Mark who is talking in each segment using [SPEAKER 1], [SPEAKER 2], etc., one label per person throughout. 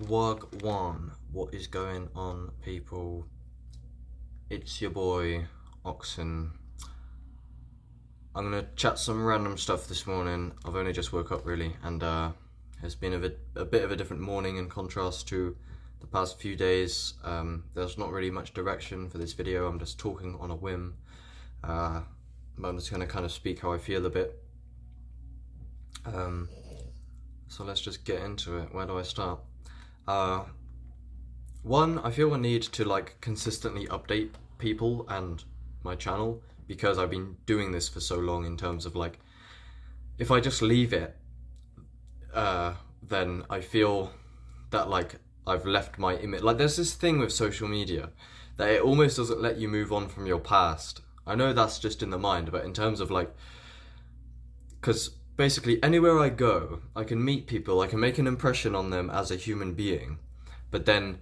[SPEAKER 1] Wagwan, what is going on, people? It's your boy OXSN. I'm gonna chat some random stuff this morning. I've only just woke up really, and it's been a bit of a different morning in contrast to the past few days. There's not really much direction for this video. I'm just talking on a whim. But I'm just gonna kind of speak how I feel a bit. So let's just get into it. Where do I start? One, I feel a need to consistently update people and my channel because I've been doing this for so long in terms of if I just leave it, then I feel that I've left my image. There's this thing with social media that it almost doesn't let you move on from your past. I know that's just in the mind, but in terms of because basically anywhere I go, I can meet people, I can make an impression on them as a human being, but then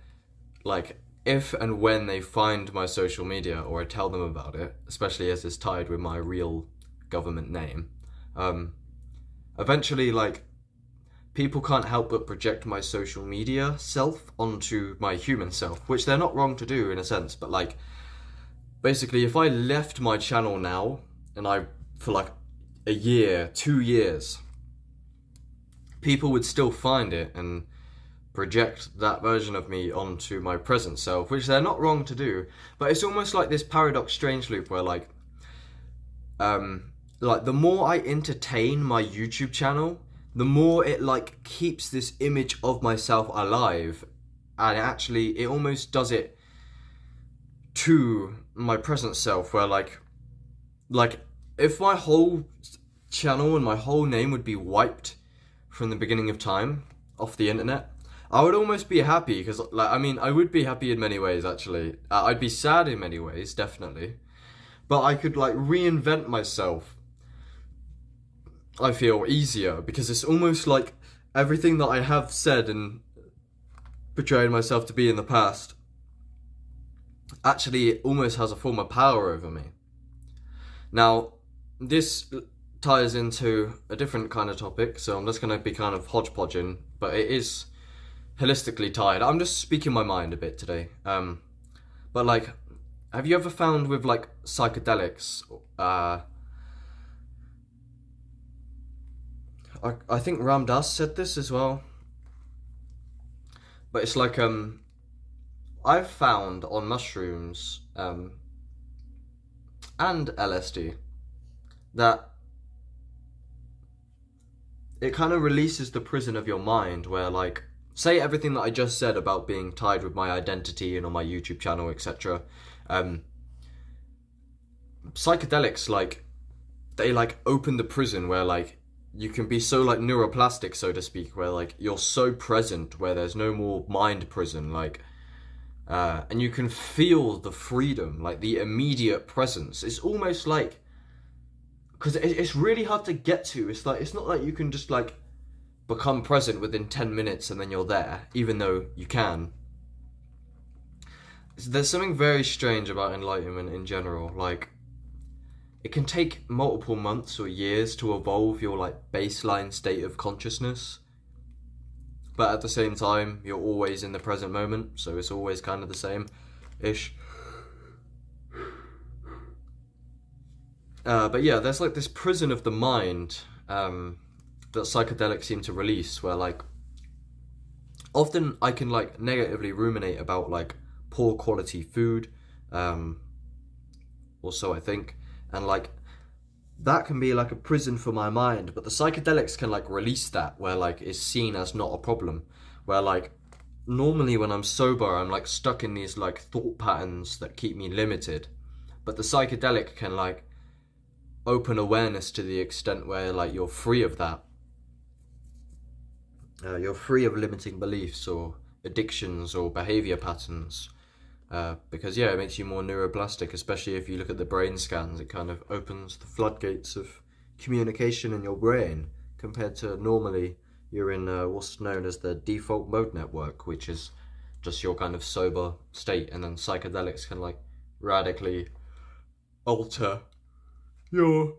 [SPEAKER 1] if and when they find my social media or I tell them about it, especially as it's tied with my real government name, eventually people can't help but project my social media self onto my human self, which they're not wrong to do in a sense, but basically if I left my channel now and for a year, 2 years, people would still find it and project that version of me onto my present self, which they're not wrong to do, but it's almost like this paradox strange loop where the more I entertain my YouTube channel, the more it keeps this image of myself alive, and actually it almost does it to my present self, where if my whole channel and my whole name would be wiped from the beginning of time off the internet, I would almost be happy, because I would be happy in many ways actually. I'd be sad in many ways, definitely, but I could reinvent myself, I feel, easier, because it's almost like everything that I have said and portrayed myself to be in the past actually almost has a form of power over me. Now, this ties into a different kind of topic, so I'm just going to be kind of hodgepodging, but it is holistically tied. I'm just speaking my mind a bit today. But have you ever found with psychedelics, I think Ram Dass said this as well, but it's I've found on mushrooms and LSD that it kind of releases the prison of your mind, where say everything that I just said about being tied with my identity and on my YouTube channel, etc. Psychedelics they open the prison where you can be so neuroplastic, so to speak, where you're so present, where there's no more mind prison, and you can feel the freedom, the immediate presence. It's almost because it's really hard to get to. It's not like you can just become present within 10 minutes and then you're there, even though you can. There's something very strange about enlightenment in general. It can take multiple months or years to evolve your baseline state of consciousness, but at the same time you're always in the present moment, so it's always kind of the same-ish. But yeah, there's this prison of the mind that psychedelics seem to release, where often I can negatively ruminate about poor quality food, or so I think, and that can be a prison for my mind, but the psychedelics can release that, where it's seen as not a problem, where normally when I'm sober I'm stuck in these thought patterns that keep me limited, but the psychedelic can open awareness to the extent where you're free of that. You're free of limiting beliefs or addictions or behavior patterns, because yeah, it makes you more neuroplastic, especially if you look at the brain scans. It kind of opens the floodgates of communication in your brain, compared to normally you're in what's known as the default mode network, which is just your kind of sober state, and then psychedelics can radically alter your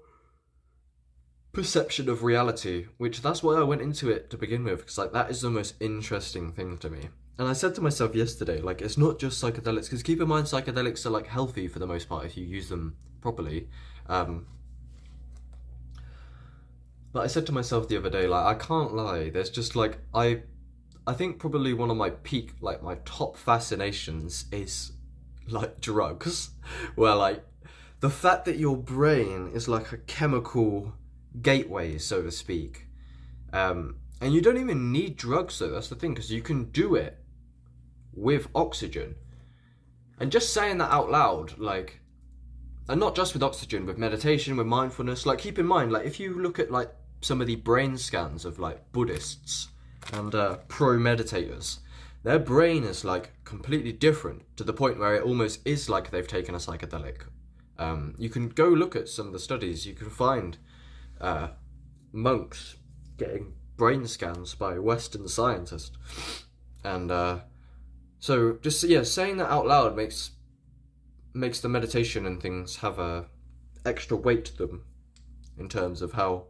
[SPEAKER 1] perception of reality, which that's why I went into it to begin with, because like that is the most interesting thing to me. And I said to myself yesterday, like, it's not just psychedelics, because keep in mind psychedelics are like healthy for the most part if you use them properly. But I said to myself the other day, like, I can't lie, there's just like, I think probably one of my peak, like my top fascinations is like drugs, where like the fact that your brain is like a chemical gateway, so to speak. And you don't even need drugs though, that's the thing, because you can do it with oxygen. And just saying that out loud, like, and not just with oxygen, with meditation, with mindfulness, like keep in mind, like if you look at like some of the brain scans of like Buddhists and pro meditators, their brain is like completely different to the point where it almost is like they've taken a psychedelic. You can go look at some of the studies, you can find monks getting brain scans by Western scientists. And so just, yeah, saying that out loud makes the meditation and things have a extra weight to them in terms of how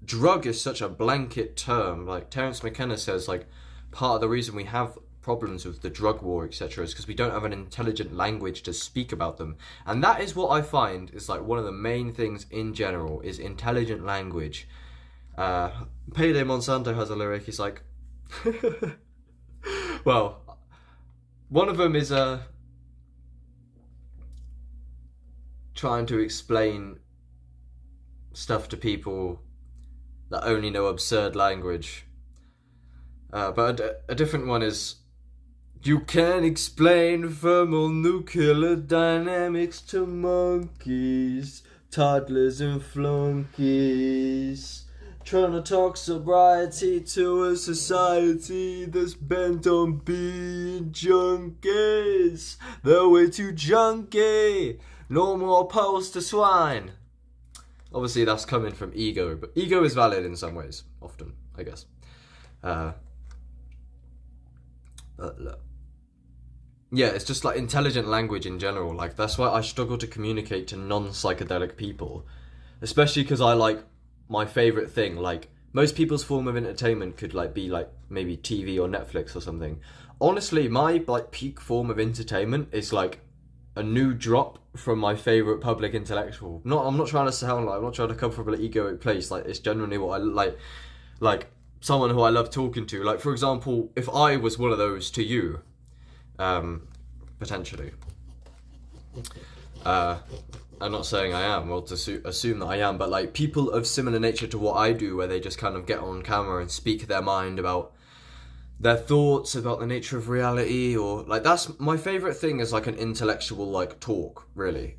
[SPEAKER 1] drug is such a blanket term. Like Terence McKenna says, like part of the reason we have problems with the drug war, etc., is because we don't have an intelligent language to speak about them. And that is what I find is like one of the main things in general is intelligent language. Payday Monsanto has a lyric, he's like well, one of them is trying to explain stuff to people that only know absurd language. But a different one is, you can't explain thermonuclear dynamics to monkeys, toddlers and flunkies. Trying to talk sobriety to a society that's bent on being junkies. They're way too junky. No more pulse to swine. Obviously that's coming from ego, but ego is valid in some ways, often, I guess. Yeah, it's just like intelligent language in general. Like that's why I struggle to communicate to non-psychedelic people, especially because I like my favorite thing. Like most people's form of entertainment could like be like maybe TV or Netflix or something. Honestly, my like peak form of entertainment is like a new drop from my favorite public intellectual. I'm not trying to sound like, I'm not trying to come from an egoic place. Like it's genuinely what I like someone who I love talking to. Like for example, if I was one of those to you, potentially. I'm not saying I am, well, to assume that I am, but like people of similar nature to what I do, where they just kind of get on camera and speak their mind about their thoughts about the nature of reality, or like that's my favorite thing is like an intellectual like talk, really,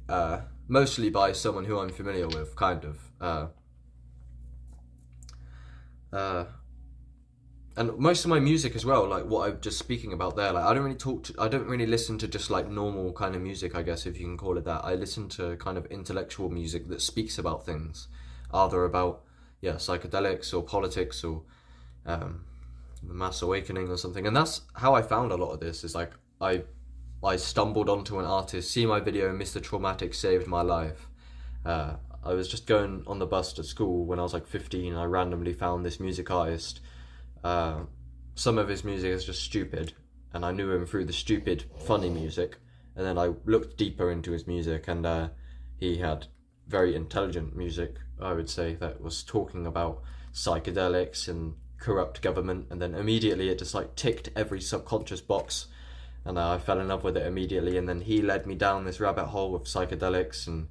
[SPEAKER 1] mostly by someone who I'm familiar with, kind of. And most of my music as well, like what I'm just speaking about there, like I don't really listen to just like normal kind of music, I guess if you can call it that. I listen to kind of intellectual music that speaks about things, either about psychedelics or politics or the mass awakening or something. And that's how I found a lot of this. Is like I stumbled onto an artist, see my video, Mr. Traumatic saved my life. I was just going on the bus to school when I was like 15. I randomly found this music artist. Some of his music is just stupid, and I knew him through the stupid, funny music. And then I looked deeper into his music, and he had very intelligent music, I would say, that was talking about psychedelics and corrupt government. And then immediately it just like ticked every subconscious box, and I fell in love with it immediately. And then he led me down this rabbit hole of psychedelics, and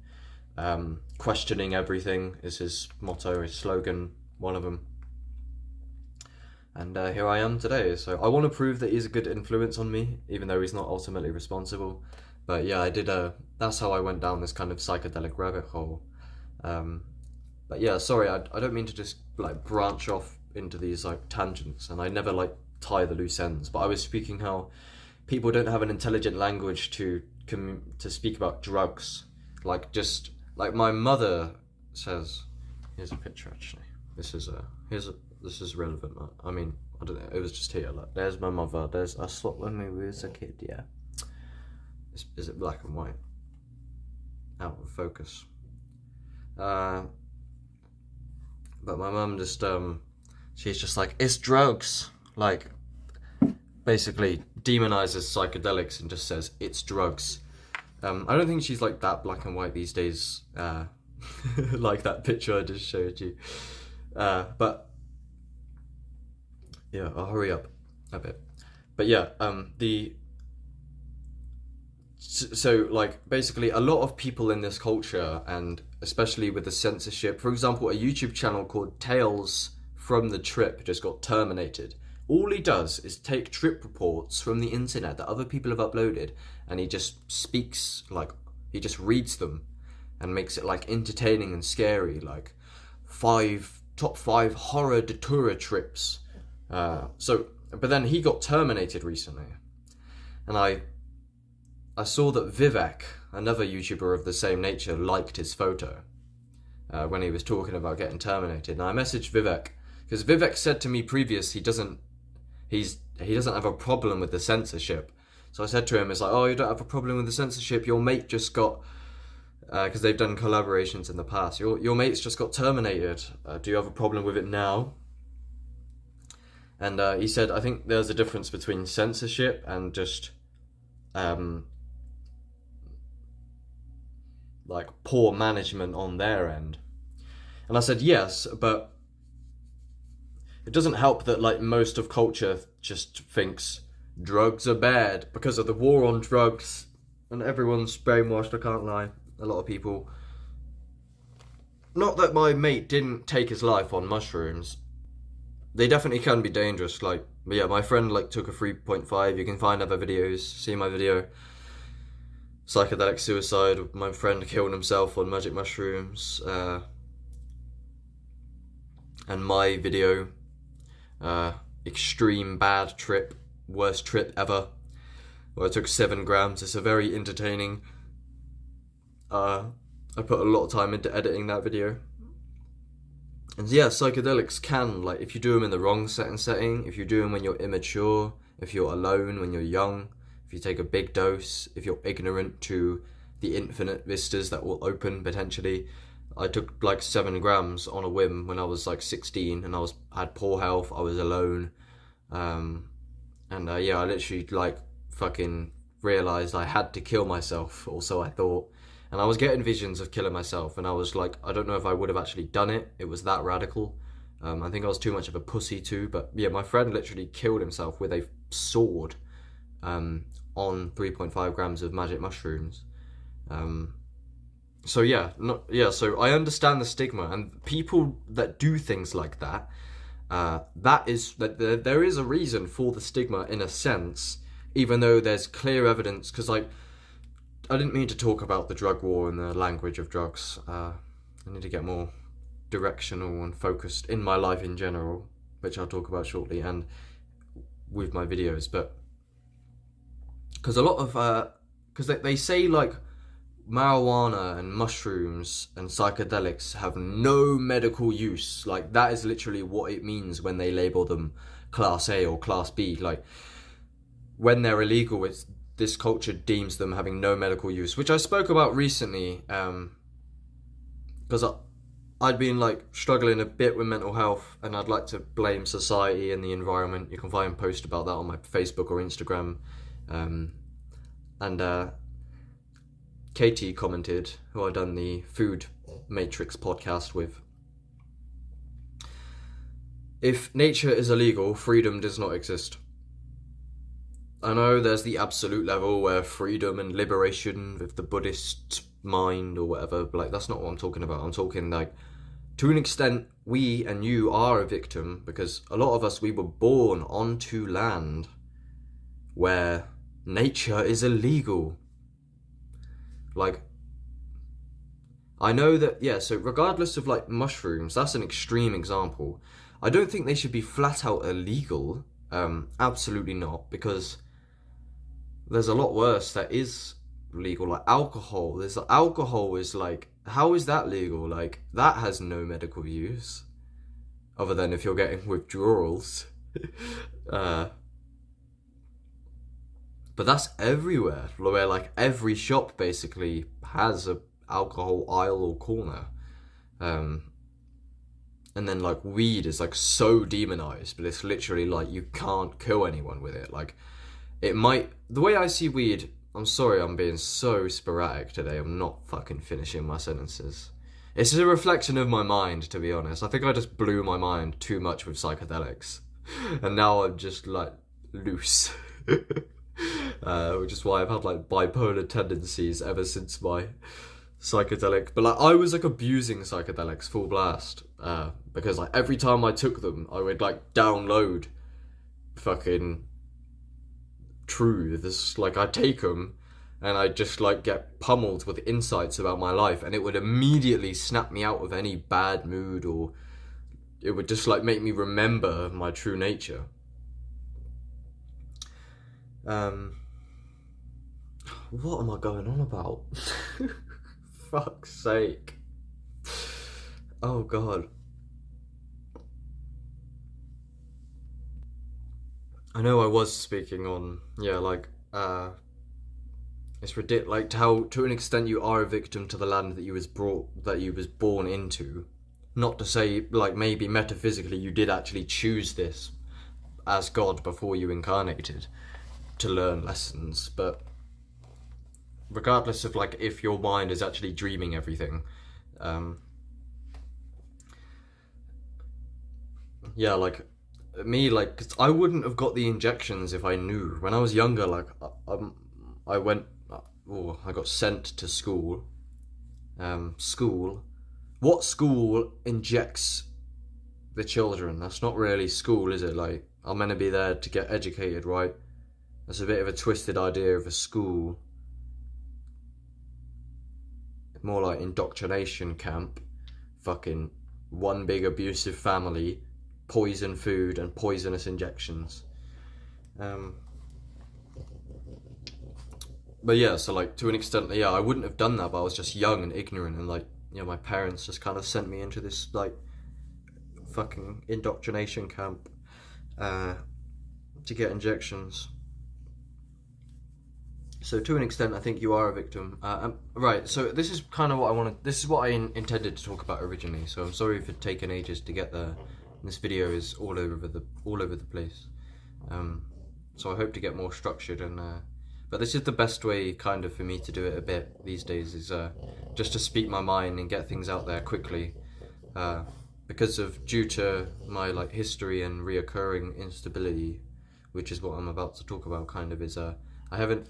[SPEAKER 1] questioning everything is his motto, his slogan, one of them. And here I am today. So I want to prove that he's a good influence on me, even though he's not ultimately responsible. But yeah, I did. That's how I went down this kind of psychedelic rabbit hole. But yeah, sorry, I don't mean to just like branch off into these like tangents, and I never like tie the loose ends. But I was speaking how people don't have an intelligent language to speak about drugs. Like just like my mother says. Here's a picture actually. This is relevant. I mean, I don't know. It was just here. Like, there's my mother. There's I saw when we was a kid. Yeah. Is it black and white? Out of focus. But my mum just she's just like, it's drugs, like basically demonizes psychedelics and just says it's drugs. I don't think she's like that black and white these days, like that picture I just showed you. But yeah, I'll hurry up a bit. But yeah, so like basically a lot of people in this culture, and especially with the censorship, for example, a YouTube channel called Tales from the Trip just got terminated. All he does is take trip reports from the internet that other people have uploaded, and he just speaks, like he just reads them and makes it like entertaining and scary, like top five horror datura trips. But then he got terminated recently, and I saw that Vivek, another YouTuber of the same nature, liked his photo when he was talking about getting terminated. And I messaged Vivek because Vivek said to me previous he doesn't have a problem with the censorship. So I said to him, it's like, oh, you don't have a problem with the censorship. Your mate just got, because they've done collaborations in the past. Your mate's just got terminated. Do you have a problem with it now? And he said, I think there's a difference between censorship and just like poor management on their end. And I said yes, but it doesn't help that like most of culture just thinks drugs are bad because of the war on drugs, and everyone's brainwashed, I can't lie. A lot of people. Not that my mate didn't take his life on mushrooms. They definitely can be dangerous, like, but yeah, my friend like took a 3.5. You can find other videos, see my video. Psychedelic suicide, my friend killed himself on magic mushrooms. And my video, extreme bad trip, worst trip ever, where I took 7 grams. It's a very entertaining. I put a lot of time into editing that video. And yeah, psychedelics can, like, if you do them in the wrong setting, if you do them when you're immature, if you're alone when you're young, if you take a big dose, if you're ignorant to the infinite vistas that will open potentially. I took like 7 grams on a whim when I was like 16, and I had poor health, I was alone, yeah, I literally like fucking realised I had to kill myself, or so I thought. And I was getting visions of killing myself, and I was like, I don't know if I would have actually done it. It was that radical. I think I was too much of a pussy too, but yeah, my friend literally killed himself with a sword on 3.5 grams of magic mushrooms. So I understand the stigma, and people that do things like that, there is a reason for the stigma in a sense, even though there's clear evidence, because like, I didn't mean to talk about the drug war and the language of drugs. I need to get more directional and focused in my life in general, which I'll talk about shortly, and with my videos. But because a lot of because they say like marijuana and mushrooms and psychedelics have no medical use. Like, that is literally what it means when they label them class A or class B. Like, when they're illegal, this culture deems them having no medical use, which I spoke about recently, because I'd been like struggling a bit with mental health, and I'd like to blame society and the environment. You can find a post about that on my Facebook or Instagram. Katie commented, who I'd done the Food Matrix podcast with, if nature is illegal, freedom does not exist. I know there's the absolute level where freedom and liberation with the Buddhist mind or whatever, but like, that's not what I'm talking about. I'm talking like, to an extent, we and you are a victim, because a lot of us, we were born onto land where nature is illegal. Like, I know that, yeah, so regardless of like mushrooms, that's an extreme example. I don't think they should be flat out illegal. Absolutely not, because there's a lot worse that is legal, like alcohol. Alcohol is like, how is that legal? Like, that has no medical use, other than if you're getting withdrawals. But that's everywhere, where like every shop basically has a alcohol aisle or corner. And then like weed is like so demonized, but it's literally like you can't kill anyone with it. Like it might, the way I see weed, I'm sorry I'm being so sporadic today, I'm not fucking finishing my sentences. It's a reflection of my mind, to be honest. I think I just blew my mind too much with psychedelics. And now I'm just like loose. Which is why I've had like bipolar tendencies ever since my psychedelic. But like I was like abusing psychedelics full blast. Because like every time I took them, I would like download fucking truths. Like I'd take them and I'd just like get pummeled with insights about my life, and it would immediately snap me out of any bad mood, or it would just like make me remember my true nature. What am I going on about? Fuck's sake. Oh god. I know I was speaking on, it's ridiculous, like how to an extent you are a victim to the land that you was born into. Not to say like maybe metaphysically you did actually choose this as God before you incarnated to learn lessons, but regardless of like if your mind is actually dreaming everything, yeah, like me, like 'cause I wouldn't have got the injections if I knew. When I was younger, like I went, I got sent to school. School. What school injects the children? That's not really school, is it? Like I'm meant to be there to get educated, right? That's a bit of a twisted idea of a school. More like indoctrination camp. Fucking one big abusive family, poison food and poisonous injections. But yeah, so like to an extent, yeah, I wouldn't have done that, but I was just young and ignorant, and like, you know, my parents just kind of sent me into this like fucking indoctrination camp to get injections. So to an extent, I think you are a victim. Right. So this is kind of what I wanted. This is what I intended to talk about originally. So I'm sorry for taking ages to get there. This video is all over the place. So I hope to get more structured, and but this is the best way kind of for me to do it a bit these days, is just to speak my mind and get things out there quickly. Because of due to my like history and reoccurring instability, which is what I'm about to talk about, kind of is I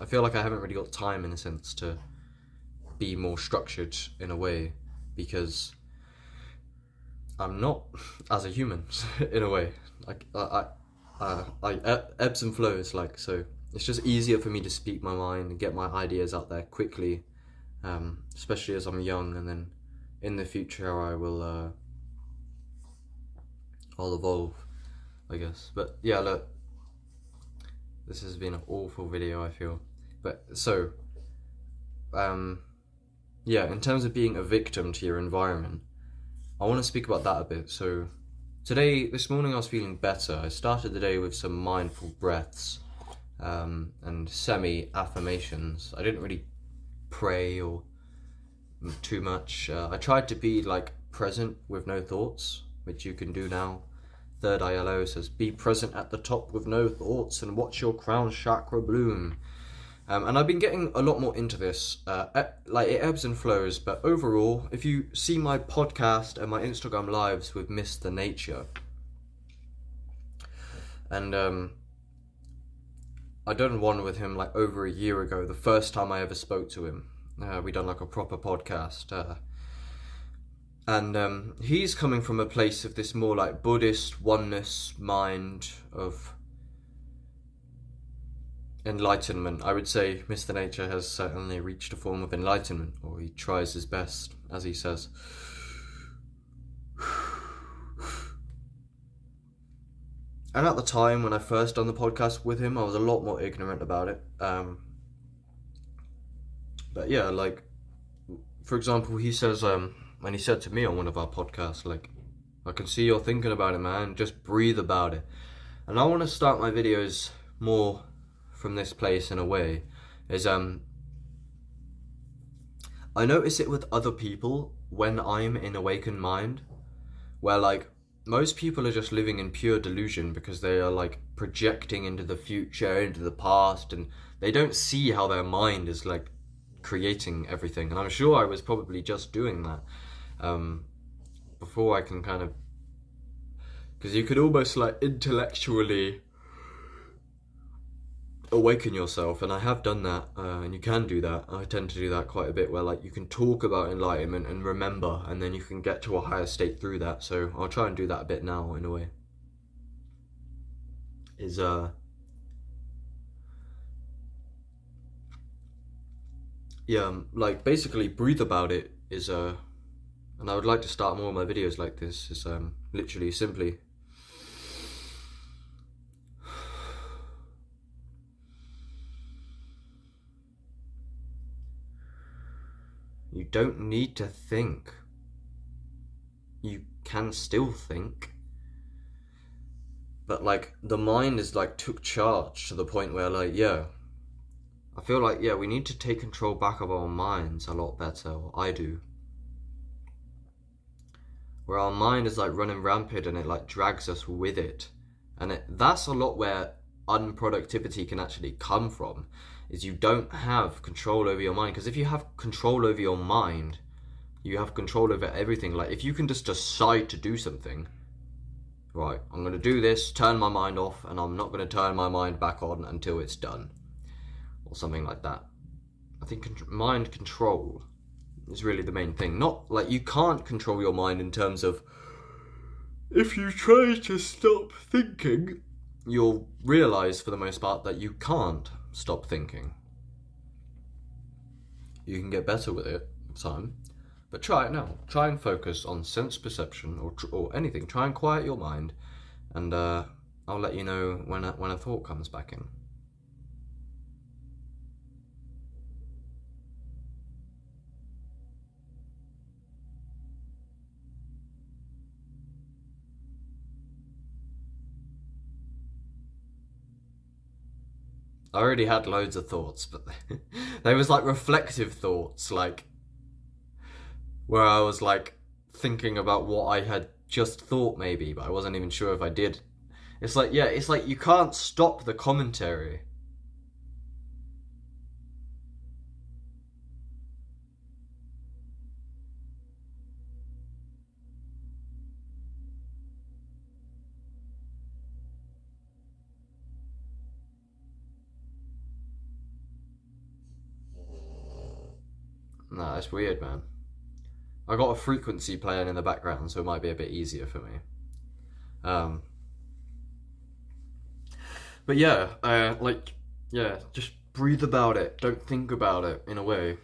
[SPEAKER 1] feel like I haven't really got time in a sense to be more structured in a way, because I'm not as a human in a way. Like I ebbs and flows, like, so it's just easier for me to speak my mind and get my ideas out there quickly, especially as I'm young, and then in the future I will I'll evolve, I guess. But yeah, look, this has been an awful video, I feel. But so yeah, in terms of being a victim to your environment, I want to speak about that a bit. So this morning I was feeling better. I started the day with some mindful breaths and semi-affirmations. I didn't really pray or too much. I tried to be like present with no thoughts, which you can do now. Third ILO says, be present at the top with no thoughts and watch your crown chakra bloom. And I've been getting a lot more into this. Like, it ebbs and flows, but overall, if you see my podcast and my Instagram lives with Mr. Nature, and I done one with him like over a year ago, the first time I ever spoke to him. We done like a proper podcast. And he's coming from a place of this more like Buddhist oneness mind of enlightenment. I would say Mr. Nature has certainly reached a form of enlightenment, or he tries his best, as he says. And at the time when I first done the podcast with him, I was a lot more ignorant about it. But yeah, like, for example, he says, and he said to me on one of our podcasts, like, I can see you're thinking about it, man, just breathe about it. And I want to start my videos more from this place in a way, is I notice it with other people when I'm in awakened mind, where like most people are just living in pure delusion because they are like projecting into the future, into the past, and they don't see how their mind is like creating everything. And I'm sure I was probably just doing that before I can kind of, because you could almost like intellectually awaken yourself, and I have done that, and you can do that. I tend to do that quite a bit, where like you can talk about enlightenment and remember, and then you can get to a higher state through that. So I'll try and do that a bit now, in a way. Like basically breathe about it is and I would like to start more of my videos like this, is literally simply you don't need to think. You can still think. But like the mind is like took charge to the point where like, yeah, I feel like, yeah, we need to take control back of our minds a lot better, or I do. Where our mind is like running rampant and it like drags us with it. And that's a lot where unproductivity can actually come from, is you don't have control over your mind. Because if you have control over your mind, you have control over everything. Like if you can just decide to do something, right, I'm going to do this, turn my mind off, and I'm not going to turn my mind back on until it's done, or something like that. I think mind control is really the main thing. Not like you can't control your mind in terms of, if you try to stop thinking, you'll realize for the most part that you can't stop thinking. You can get better with it with time, but try it now. Try and focus on sense perception or anything. Try and quiet your mind, and I'll let you know when a thought comes back in. I already had loads of thoughts, but they was like reflective thoughts, like where I was like thinking about what I had just thought maybe, but I wasn't even sure if I did. It's like, yeah, it's like you can't stop the commentary. No, it's weird, man. I got a frequency playing in the background, so it might be a bit easier for me. But yeah, just breathe about it. Don't think about it, in a way.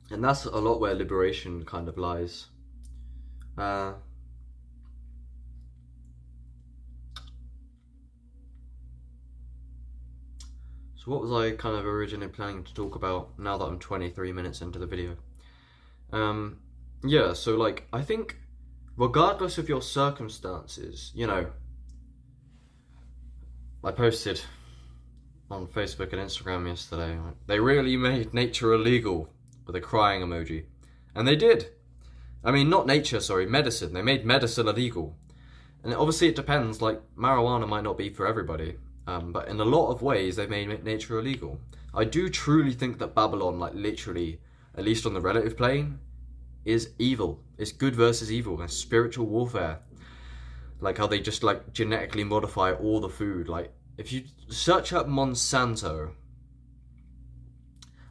[SPEAKER 1] And that's a lot where liberation kind of lies. So what was I kind of originally planning to talk about now that I'm 23 minutes into the video? Yeah, so like, I think regardless of your circumstances, you know, I posted on Facebook and Instagram yesterday, they really made nature illegal with a crying emoji. And they did. I mean, not nature, sorry, medicine. They made medicine illegal. And obviously it depends, like, marijuana might not be for everybody. But in a lot of ways, they made nature illegal. I do truly think that Babylon, like literally, at least on the relative plane, is evil. It's good versus evil, and spiritual warfare. Like how they just like genetically modify all the food. Like if you search up Monsanto,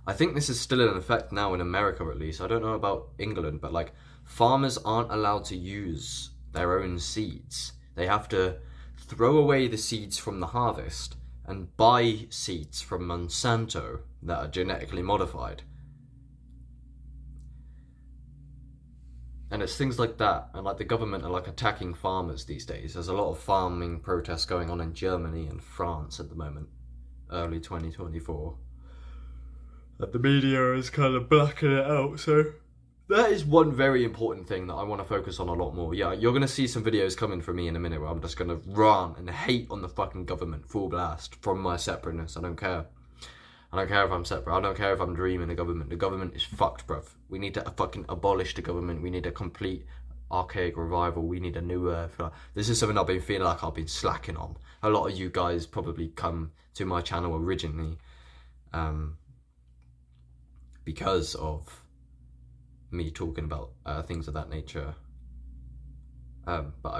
[SPEAKER 1] I think this is still in effect now in America at least. I don't know about England, but like farmers aren't allowed to use their own seeds. They have to throw away the seeds from the harvest and buy seeds from Monsanto that are genetically modified. And it's things like that, and like the government are like attacking farmers these days. There's a lot of farming protests going on in Germany and France at the moment, early 2024. And the media is kind of blacking it out, so that is one very important thing that I want to focus on a lot more. Yeah, you're going to see some videos coming from me in a minute where I'm just going to rant and hate on the fucking government full blast from my separateness. I don't care. I don't care if I'm separate. I don't care if I'm dreaming the government. The government is fucked, bruv. We need to fucking abolish the government. We need a complete archaic revival, we need a new earth. This is something I've been feeling like I've been slacking on. A lot of you guys probably come to my channel originally because of me talking about things of that nature. But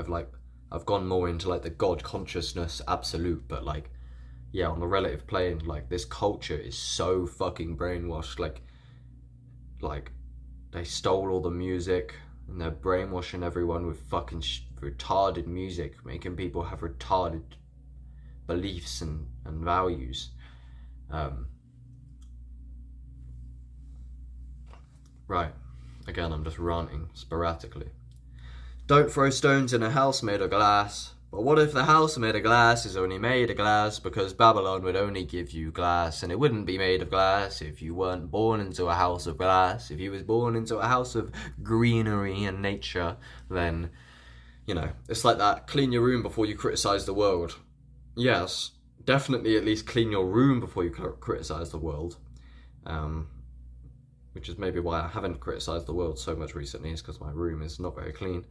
[SPEAKER 1] I've gone more into like the God consciousness absolute, but like, yeah, on the relative plane, like this culture is so fucking brainwashed. Like they stole all the music and they're brainwashing everyone with fucking retarded music, making people have retarded beliefs and values. Right, again, I'm just ranting sporadically. Don't throw stones in a house made of glass. But what if the house made of glass is only made of glass because Babylon would only give you glass, and it wouldn't be made of glass if you weren't born into a house of glass. If you was born into a house of greenery and nature, then, you know, it's like that. Clean your room before you criticize the world. Yes, definitely at least clean your room before you criticize the world. Which is maybe why I haven't criticized the world so much recently, is because my room is not very clean.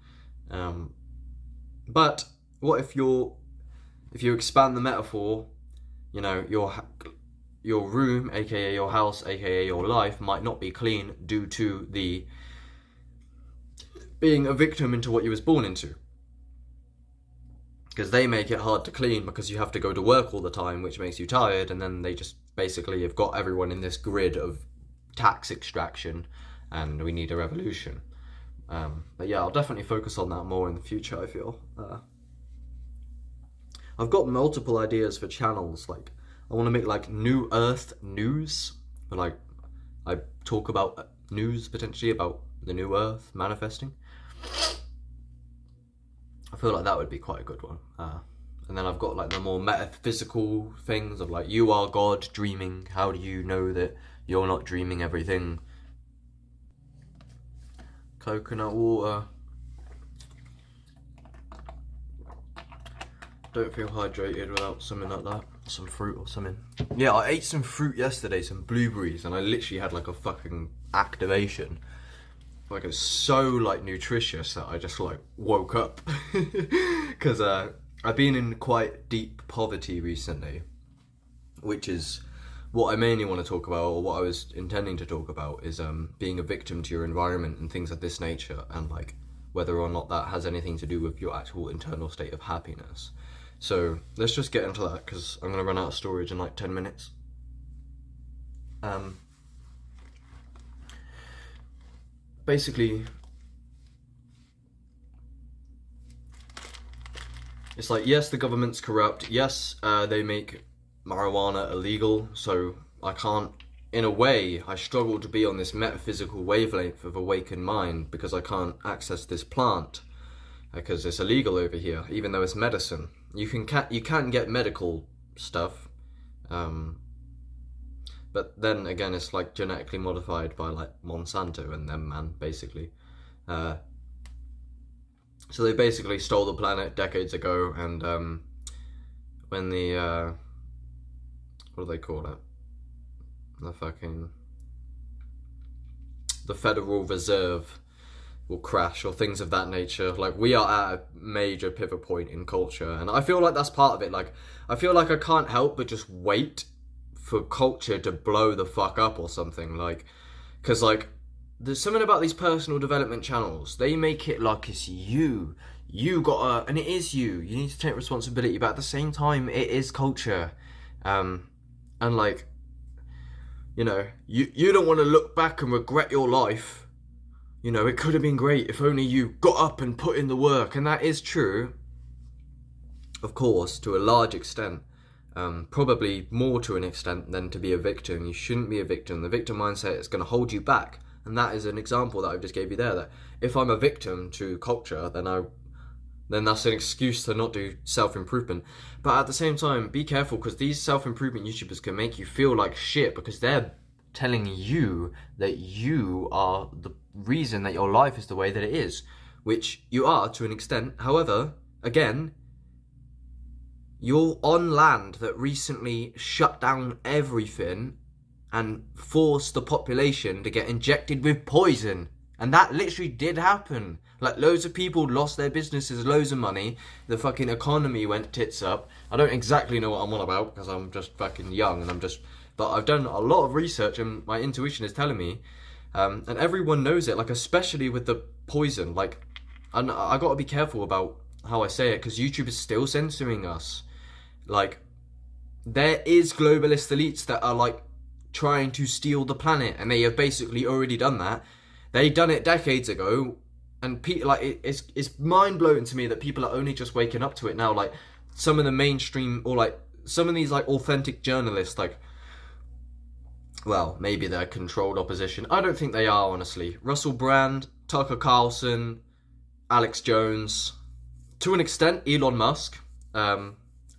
[SPEAKER 1] But what if you expand the metaphor, you know, your room, aka your house, aka your life, might not be clean due to the being a victim into what you was born into. Because they make it hard to clean because you have to go to work all the time, which makes you tired, and then they just basically have got everyone in this grid of tax extraction, and we need a revolution. But yeah, I'll definitely focus on that more in the future, I feel. I've got multiple ideas for channels. Like, I want to make like New Earth news, but like I talk about news potentially about the new Earth manifesting. I feel like that would be quite a good one. And then I've got like the more metaphysical things of like, you are God dreaming. How do you know that you're not dreaming everything? Coconut water. Don't feel hydrated without something like that. Some fruit or something. Yeah, I ate some fruit yesterday, some blueberries, and I literally had like a fucking activation. Like, it's so like nutritious that I just like woke up. Because I've been in quite deep poverty recently, which is what I mainly want to talk about, or what I was intending to talk about, is being a victim to your environment and things of this nature, and like whether or not that has anything to do with your actual internal state of happiness. So let's just get into that, because I'm going to run out of storage in like 10 minutes. Basically, it's like, yes, the government's corrupt. Yes, they make marijuana illegal, so I can't, in a way, I struggle to be on this metaphysical wavelength of awakened mind because I can't access this plant because it's illegal over here, even though it's medicine. You can get medical stuff, but then again, it's like genetically modified by like Monsanto and them, man, basically. So they basically stole the planet decades ago, and when the what do they call it? The Federal Reserve will crash, or things of that nature. Like, we are at a major pivot point in culture, and I feel like that's part of it. Like, I feel like I can't help but just wait for culture to blow the fuck up or something. Like, because like, there's something about these personal development channels. They make it like it's you gotta, and it is you need to take responsibility, but at the same time it is culture. And like, you know, you don't want to look back and regret your life. You know, it could have been great if only you got up and put in the work. And that is true, of course, to a large extent. Probably more to an extent than to be a victim. You shouldn't be a victim. The victim mindset is going to hold you back. And that is an example that I just gave you there, that if I'm a victim to culture, then that's an excuse to not do self-improvement. But at the same time, be careful, because these self-improvement YouTubers can make you feel like shit because they're telling you that you are the reason that your life is the way that it is, which you are to an extent. However, again, you're on land that recently shut down everything and forced the population to get injected with poison. And that literally did happen. Like, loads of people lost their businesses, loads of money. The fucking economy went tits up. I don't exactly know what I'm on about because I'm just fucking young and but I've done a lot of research and my intuition is telling me, and everyone knows it, like, especially with the poison. Like, and I gotta be careful about how I say it because YouTube is still censoring us. Like, there is globalist elites that are, like, trying to steal the planet, and they have basically already done that. They done it decades ago, and it's mind-blowing to me that people are only just waking up to it now. Like, some of the mainstream, or like some of these like authentic journalists, like, well, maybe they're controlled opposition. I don't think they are, honestly. Russell Brand, Tucker Carlson, Alex Jones, to an extent Elon Musk,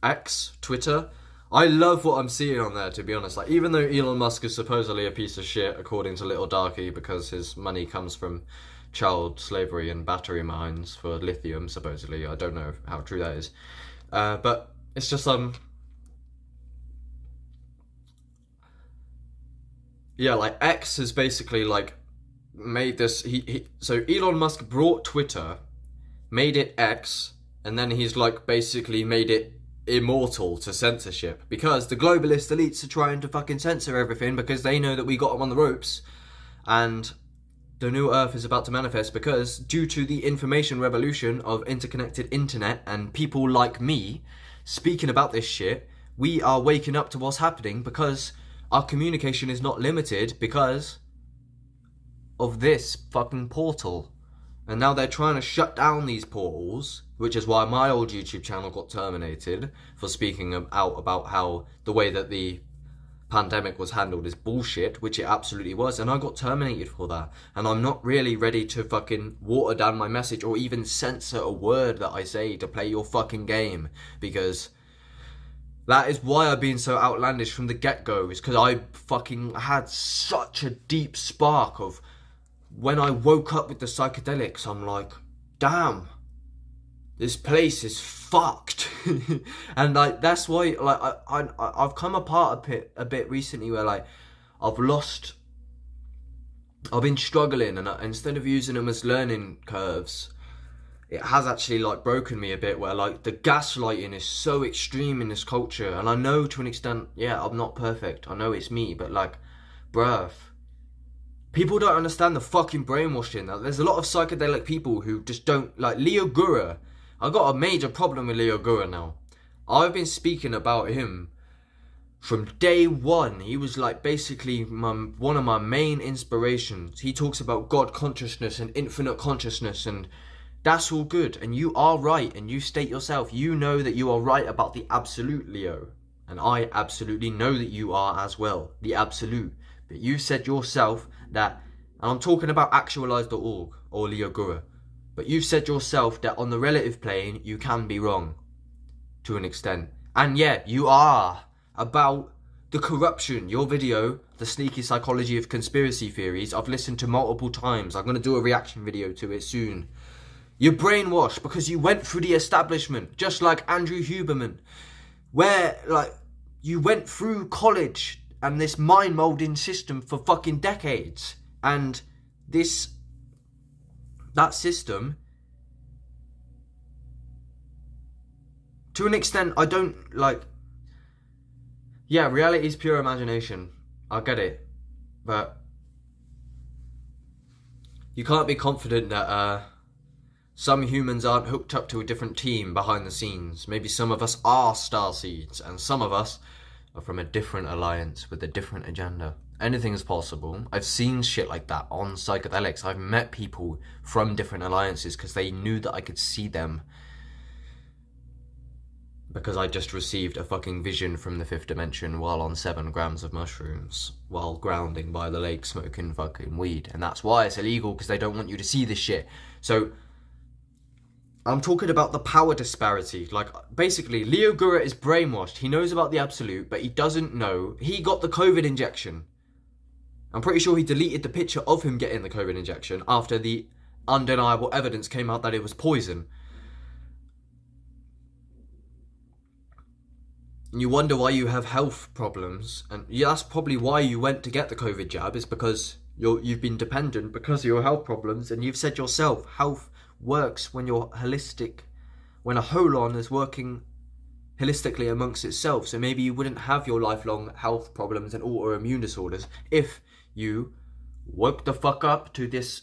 [SPEAKER 1] X, Twitter. I love what I'm seeing on there, to be honest. Like, even though Elon Musk is supposedly a piece of shit, according to Little Darky, because his money comes from child slavery and battery mines for lithium, supposedly. I don't know how true that is. But it's just, yeah, like, X has basically, like, made this, so Elon Musk brought Twitter, made it X, and then he's, like, basically made it immortal to censorship, because the globalist elites are trying to fucking censor everything because they know that we got them on the ropes, and the new earth is about to manifest because, due to the information revolution of interconnected internet and people like me speaking about this shit, we are waking up to what's happening because our communication is not limited because of this fucking portal. And now they're trying to shut down these portals, which is why my old YouTube channel got terminated for speaking out about how the way that the pandemic was handled is bullshit, which it absolutely was, and I got terminated for that. And I'm not really ready to fucking water down my message or even censor a word that I say to play your fucking game, because that is why I've been so outlandish from the get-go, is because I fucking had such a deep spark of, when I woke up with the psychedelics, I'm like, damn, this place is fucked. And like, that's why, like, I've come apart a bit recently, where like I've been struggling, and instead of using them as learning curves, it has actually like broken me a bit, where like the gaslighting is so extreme in this culture. And I know to an extent, yeah, I'm not perfect, I know it's me, but like, bruv, people don't understand the fucking brainwashing. There's a lot of psychedelic people who just don't, like Leo Gura. I got a major problem with Leo Gura now. I've been speaking about him from day one. He was like basically one of my main inspirations. He talks about God consciousness and infinite consciousness, and that's all good. And you are right, and you state yourself, you know that you are right about the absolute, Leo. And I absolutely know that you are as well, the absolute. But you said yourself that, and I'm talking about actualize.org or Leo Gura, but you've said yourself that on the relative plane you can be wrong to an extent. And yeah, you are, about the corruption. Your video, The Sneaky Psychology of Conspiracy Theories, I've listened to multiple times. I'm going to do a reaction video to it soon. You're brainwashed because you went through the establishment, just like Andrew Huberman, where like you went through college and this mind molding system for fucking decades, and that system, to an extent, I don't like. Yeah, reality is pure imagination. I get it, but you can't be confident that some humans aren't hooked up to a different team behind the scenes. Maybe some of us are starseeds, and some of us are from a different alliance with a different agenda. Anything is possible. I've seen shit like that on psychedelics. I've met people from different alliances because they knew that I could see them, because I just received a fucking vision from the fifth dimension while on 7 grams of mushrooms, while grounding by the lake smoking fucking weed. And that's why it's illegal, because they don't want you to see this shit. So I'm talking about the power disparity. Like, basically, Leo Gura is brainwashed. He knows about the absolute, but he doesn't know. He got the COVID injection. I'm pretty sure he deleted the picture of him getting the COVID injection after the undeniable evidence came out that it was poison. And you wonder why you have health problems. And yeah, that's probably why you went to get the COVID jab, is because you've been dependent because of your health problems. And you've said yourself, health works when you're holistic, when a holon is working holistically amongst itself. So maybe you wouldn't have your lifelong health problems and autoimmune disorders if you woke the fuck up to this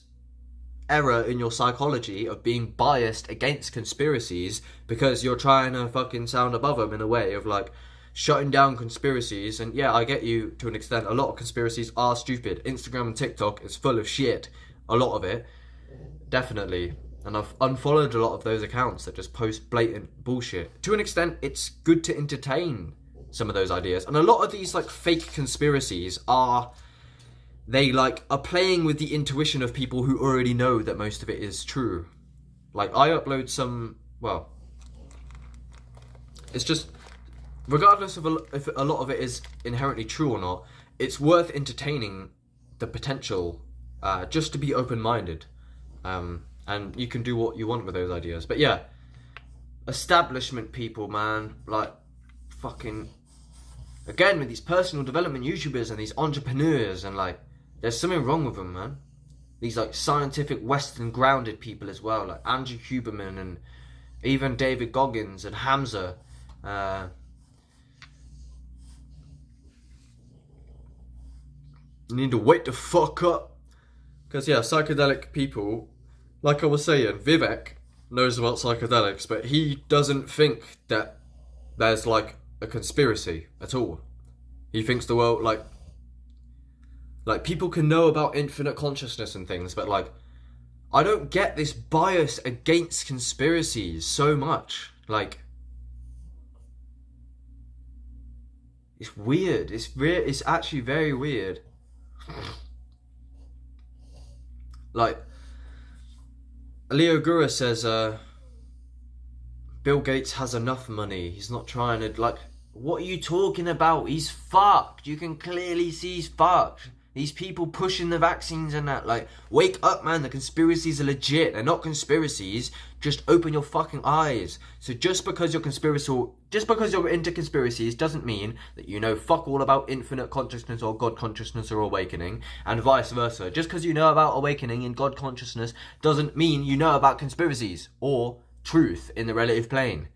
[SPEAKER 1] error in your psychology of being biased against conspiracies because you're trying to fucking sound above them in a way of like shutting down conspiracies. And yeah, I get you to an extent. A lot of conspiracies are stupid. Instagram and TikTok is full of shit. A lot of it, definitely. And I've unfollowed a lot of those accounts that just post blatant bullshit. To an extent, it's good to entertain some of those ideas. And a lot of these like fake conspiracies are playing with the intuition of people who already know that most of it is true. Like, I upload some, well, it's just, regardless of if a lot of it is inherently true or not, it's worth entertaining the potential, just to be open-minded. And you can do what you want with those ideas. But yeah, establishment people, man, like, fucking, again, with these personal development YouTubers and these entrepreneurs and like, there's something wrong with them, man. These like scientific Western grounded people as well, like Andrew Huberman and even David Goggins and Hamza. You need to wake the fuck up. Because yeah, psychedelic people, like I was saying, Vivek knows about psychedelics, but he doesn't think that there's like a conspiracy at all. He thinks the world, like people can know about infinite consciousness and things, but like, I don't get this bias against conspiracies so much. Like, it's weird. It's actually very weird. Like, Leo Gura says, Bill Gates has enough money. He's not trying to, like, what are you talking about? He's fucked. You can clearly see he's fucked. These people pushing the vaccines and that, like, wake up, man, the conspiracies are legit. They're not conspiracies. Just open your fucking eyes. So just because you're into conspiracies doesn't mean that you know fuck all about infinite consciousness or God consciousness or awakening, and vice versa. Just because you know about awakening and God consciousness doesn't mean you know about conspiracies or truth in the relative plane.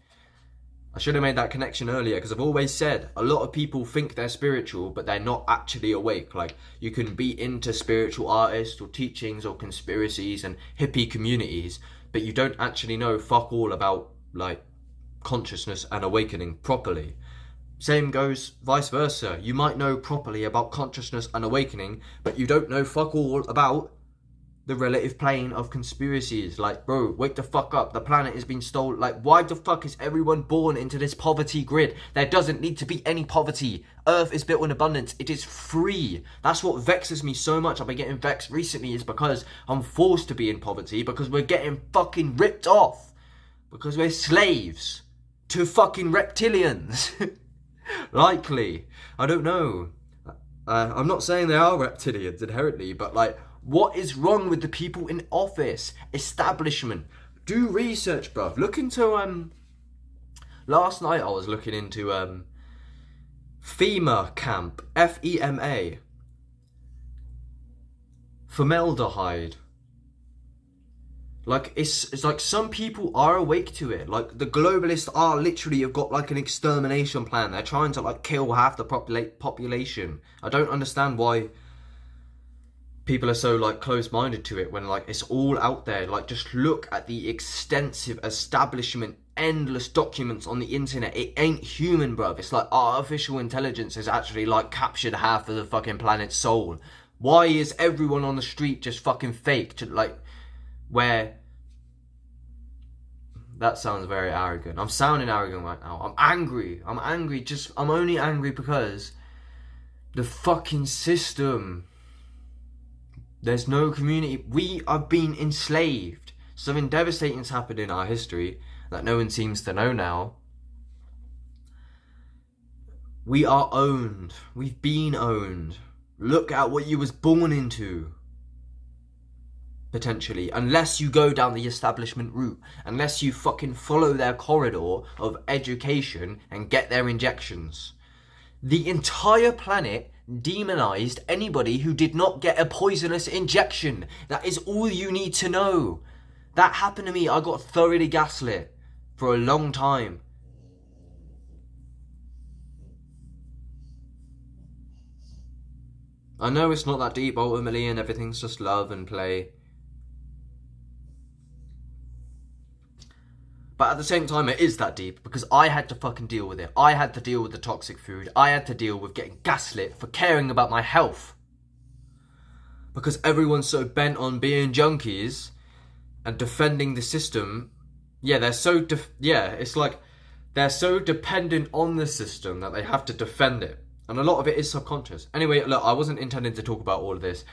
[SPEAKER 1] I should have made that connection earlier, because I've always said a lot of people think they're spiritual, but they're not actually awake. Like, you can be into spiritual artists or teachings or conspiracies and hippie communities, but you don't actually know fuck all about, like, consciousness and awakening properly. Same goes vice versa. You might know properly about consciousness and awakening, but you don't know fuck all about the relative plane of conspiracies. Like, bro, wake the fuck up. The planet is being stolen. Like, why the fuck is everyone born into this poverty grid? There doesn't need to be any poverty. Earth is built in abundance. It is free. That's what vexes me so much. I've been getting vexed recently is because I'm forced to be in poverty, because we're getting fucking ripped off. Because we're slaves to fucking reptilians. Likely. I don't know. I'm not saying they are reptilians inherently, but like, what is wrong with the people in office? Establishment. Do research, bruv. Look into, last night I was looking into, FEMA camp. FEMA. Formaldehyde. Like, it's like some people are awake to it. Like, the globalists are literally have got like an extermination plan. They're trying to like kill half the population. I don't understand why people are so like close-minded to it when like it's all out there. Like, just look at the extensive establishment, endless documents on the internet. It ain't human, bruv. It's like artificial intelligence has actually like captured half of the fucking planet's soul. Why is everyone on the street just fucking fake? To like, where, that sounds very arrogant. I'm sounding arrogant right now. I'm angry. I'm only angry because the fucking system. There's no community. We are being enslaved. Something devastating's happened in our history that no one seems to know now. We are owned. We've been owned. Look at what you was born into. Potentially. Unless you go down the establishment route. Unless you fucking follow their corridor of education and get their injections. The entire planet demonized anybody who did not get a poisonous injection. That is all you need to know. That happened to me. I got thoroughly gaslit for a long time. I know it's not that deep ultimately and everything's just love and play. But at the same time, it is that deep because I had to fucking deal with it. I had to deal with the toxic food. I had to deal with getting gaslit for caring about my health. Because everyone's so bent on being junkies and defending the system. Yeah, it's like they're so dependent on the system that they have to defend it. And a lot of it is subconscious. Anyway, look, I wasn't intending to talk about all of this.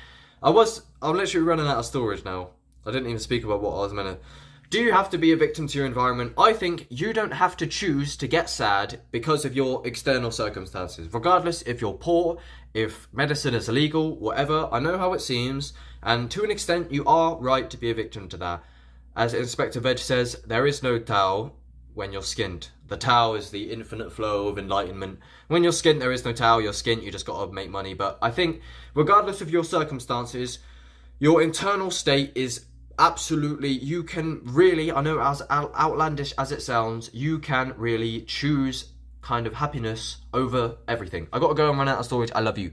[SPEAKER 1] I'm literally running out of storage now. I didn't even speak about what I was meant to. Do you have to be a victim to your environment? I think you don't have to choose to get sad because of your external circumstances. Regardless if you're poor, if medicine is illegal, whatever, I know how it seems. And to an extent, you are right to be a victim to that. As Inspector Veg says, there is no Tao when you're skint. The Tao is the infinite flow of enlightenment. When you're skint, there is no Tao. You're skint, you just got to make money. But I think, regardless of your circumstances, your internal state is absolutely, you can really, I know as outlandish as it sounds, you can really choose kind of happiness over everything. I got to go and run out of storage. I love you.